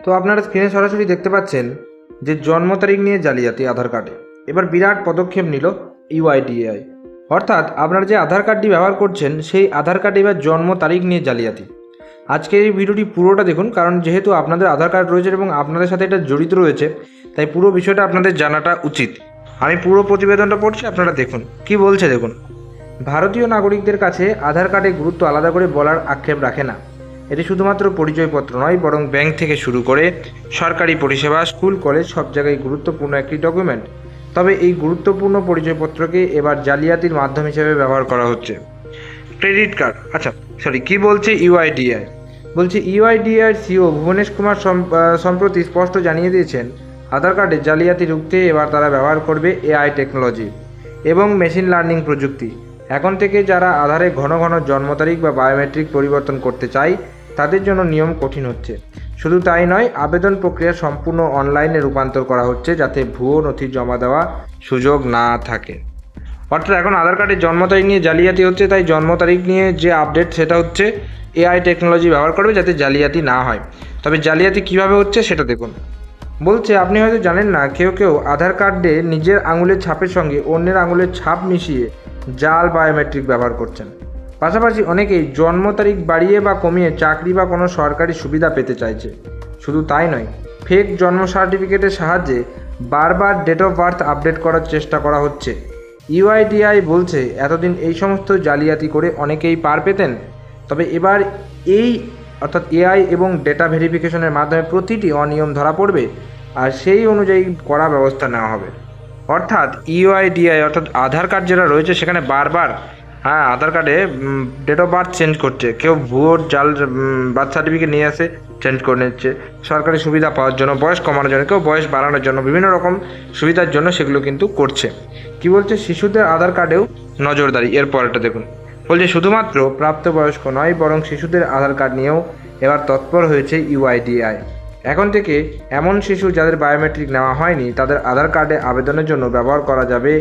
তো আপনারা স্ক্রিনে সরাসরি দেখতে পাচ্ছেন যে জন্ম তারিখ নিয়ে জালিয়াতি আধার কার্ডে। এবার বিরাট পদক্ষেপ নিল ইউআইডিএআই। অর্থাৎ আপনারা যে আধার কার্ডটি ব্যবহার করছেন সেই আধার কার্ডে এবার জন্ম তারিখ নিয়ে জালিয়াতি। আজকের এই ভিডিওটি পুরোটা দেখুন, কারণ যেহেতু আপনাদের আধার কার্ড রয়েছে এবং আপনাদের সাথে এটা জড়িত রয়েছে, তাই পুরো বিষয়টা আপনাদের জানাটা উচিত। আমি পুরো প্রতিবেদনটা পড়ছি, আপনারা দেখুন কি বলছে। দেখুন, ভারতীয় নাগরিকদের কাছে আধার কার্ডের গুরুত্ব আলাদা করে বলার আক্ষেপ রাখে না। এটি শুধুমাত্র পরিচয়পত্র নয়, বরং ব্যাংক থেকে শুরু করে সরকারি পরিষেবা, স্কুল, কলেজ সব জায়গায় গুরুত্বপূর্ণ একটি ডকুমেন্ট। তবে এই গুরুত্বপূর্ণ পরিচয়পত্রকে এবার জালিয়াতির মাধ্যম হিসেবে ব্যবহার করা হচ্ছে। ক্রেডিট কার্ড, কি বলছে ইউআইডিএআই? বলছে ইউআইডিএআই সিও ভুবনেশ কুমার সম্প্রতি স্পষ্ট জানিয়ে দিয়েছেন, আধার কার্ডে জালিয়াতি রুখতে এবার তারা ব্যবহার করবে এআই টেকনোলজি এবং মেশিন লার্নিং প্রযুক্তি। এখন থেকে যারা আধারে ঘন ঘন জন্ম তারিখ বা বায়োমেট্রিক পরিবর্তন করতে চায় তাদের জন্য নিয়ম কঠিন হচ্ছে। শুধু তাই নয়, আবেদন প্রক্রিয়া সম্পূর্ণ অনলাইনে রূপান্তর করা হচ্ছে, যাতে ভুয়ো নথি জমা দেওয়া সুযোগ না থাকে। অর্থাৎ এখন আধার কার্ডের জন্ম তারিখ নিয়ে জালিয়াতি হচ্ছে, তাই জন্ম তারিখ নিয়ে যে আপডেট সেটা হচ্ছে এআই টেকনোলজি ব্যবহার করবে যাতে জালিয়াতি না হয়। তবে জালিয়াতি কিভাবে হচ্ছে সেটা দেখুন। বলছে আপনি হয়তো জানেন না, কেউ কেউ আধার কার্ডে নিজের আঙুলের ছাপের সঙ্গে অন্যের আঙুলের ছাপ মিশিয়ে জাল বায়োমেট্রিক ব্যবহার করছেন। পাশাপাশি অনেকেই জন্ম তারিখ বাড়িয়ে বা কমিয়ে চাকরি বা কোনো সরকারি সুবিধা পেতে চাইছে। শুধু তাই নয়, ফেক জন্ম সার্টিফিকেটের সাহায্যে বারবার ডেট অফ বার্থ আপডেট করার চেষ্টা করা হচ্ছে। ইউআইডিআই বলছে এতদিন এই সমস্ত জালিয়াতি করে অনেকেই পার পেতেন, তবে এবার অর্থাৎ এআই এবং ডেটা ভেরিফিকেশনের মাধ্যমে প্রতিটি অনিয়ম ধরা পড়বে আর সেই অনুযায়ী কড়া ব্যবস্থা নেওয়া হবে। অর্থাৎ ইউআইডিআই অর্থাৎ আধার কার্ড যেটা রয়েছে সেখানে বারবার আধার কার্ডে ডেট অফ বার্থ চেঞ্জ করছে। কেউ ভুয়ো জাল বার্থ সার্টিফিকেট নিয়ে আসে চেঞ্জ করে নিচ্ছে সরকারি সুবিধা পাওয়ার জন্য, বয়স কমানোর জন্য, কেউ বয়স বাড়ানোর জন্য, বিভিন্ন রকম সুবিধার জন্য সেগুলো কিন্তু করছে। কি বলছে, শিশুদের আধার কার্ডেও নজরদারি। এর পরেরটা দেখুন, বলছে শুধুমাত্র প্রাপ্তবয়স্ক নয়, বরং শিশুদের আধার কার্ড নিয়েও এবার তৎপর হয়েছে ইউআইডিআই। এখন থেকে এমন শিশু যাদের বায়োমেট্রিক নেওয়া হয়নি তাদের আধার কার্ডে আবেদনের জন্য ব্যবহার করা যাবে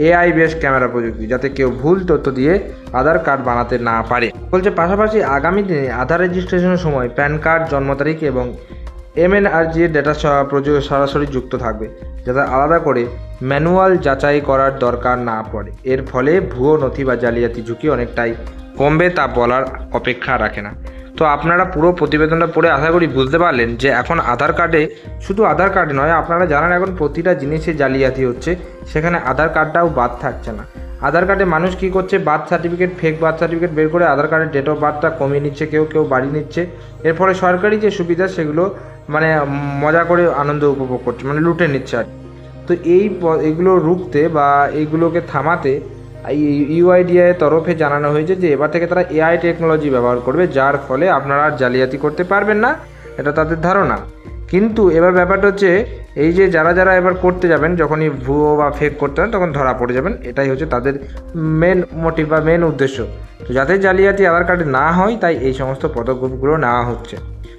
এআই বেস ক্যামেরা প্রযুক্তি, যাতে কেউ ভুল তথ্য দিয়ে আধার কার্ড বানাতে না পারে। বলছে পাশাপাশি আগামী দিনে আধার রেজিস্ট্রেশনের সময় প্যান কার্ড, জন্ম তারিখ এবং এমএনআরজি এর ডেটা সরাসরি যুক্ত থাকবে, যাতে আলাদা করে ম্যানুয়াল যাচাই করার দরকার না পড়ে। এর ফলে ভুয়ো নথি বা জালিয়াতি ঝুঁকি অনেকটাই কমবে, তা বলার অপেক্ষা রাখে না। তো আপনারা পুরো প্রতিবেদনটা পড়ে আশা করি বুঝতে পারলেন যে এখন আধার কার্ডে, শুধু আধার কার্ডে নয়, আপনারা জানেন এখন প্রতিটা জিনিসে জালিয়াতি হচ্ছে, সেখানে আধার কার্ডটাও বাদ থাকছে না। আধার কার্ডে মানুষ কী করছে, birth certificate, fake birth certificate বের করে আধার কার্ডের ডেট অফ বার্থটা কমিয়ে নিচ্ছে, কেউ কেউ বাড়িয়ে নিচ্ছে। এর ফলে সরকারি যে সুবিধা সেগুলো মজা করে আনন্দ উপভোগ করছে, লুটে নিচ্ছে আর। তো এইগুলো রুখতে বা এইগুলোকে থামাতে ইউআইডিআই এর তরফে জানানো হয়েছে যে এবার থেকে তারা এআই টেকনোলজি ব্যবহার করবে, যার ফলে আপনারা আর জালিয়াতি করতে পারবেন না, এটা তাদের ধারণা। কিন্তু এবার ব্যাপারটা হচ্ছে এই যে যারা এবার করতে যাবেন, যখনই ভুয়ো বা ফেক করতে হবে তখন ধরা পড়ে যাবেন, এটাই হচ্ছে তাদের মেন মোটিভ বা মেন উদ্দেশ্য। তো যাতে জালিয়াতি আধার কার্ডে না হয় তাই এই সমস্ত পদক্ষেপগুলো নেওয়া হচ্ছে।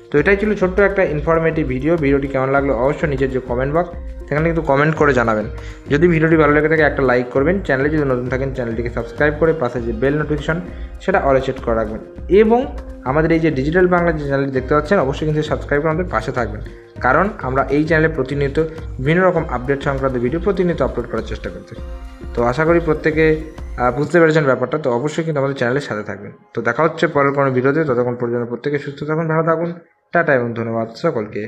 তো এটাই ছিল ছোট্ট একটা ইনফরমেটিভ ভিডিওটি কেমন লাগলো অবশ্যই নিচের যে কমেন্ট বক্স সেখানে কিন্তু কমেন্ট করে জানাবেন। যদি ভিডিওটি ভালো লেগে থাকে একটা লাইক করবেন, চ্যানেলে যদি নতুন থাকেন চ্যানেলটিকে সাবস্ক্রাইব করে পাশে যে বেল নোটিফিকেশন সেটা অলে সেট করে রাখবেন, এবং আমাদের এই যে ডিজিটাল বাংলা যে চ্যানেলটি দেখতে পাচ্ছেন অবশ্যই কিন্তু সাবস্ক্রাইব করে আমাদের পাশে থাকবেন, কারণ আমরা এই চ্যানেলে প্রতিনিয়ত বিভিন্ন রকম আপডেট সংক্রান্ত ভিডিও প্রতিনিয়ত আপলোড করার চেষ্টা করছি। তো আশা করি প্রত্যেকে বুঝতে পেরেছেন ব্যাপারটা। তো অবশ্যই কিন্তু আমাদের চ্যানেলের সাথে থাকবেন। তো দেখা হচ্ছে পরের কোনো ভিডিওতে, ততক্ষণ পর্যন্ত প্রত্যেকে সুস্থ থাকুন, ভালো থাকুন, টাটা এবং ধন্যবাদ সকলকে।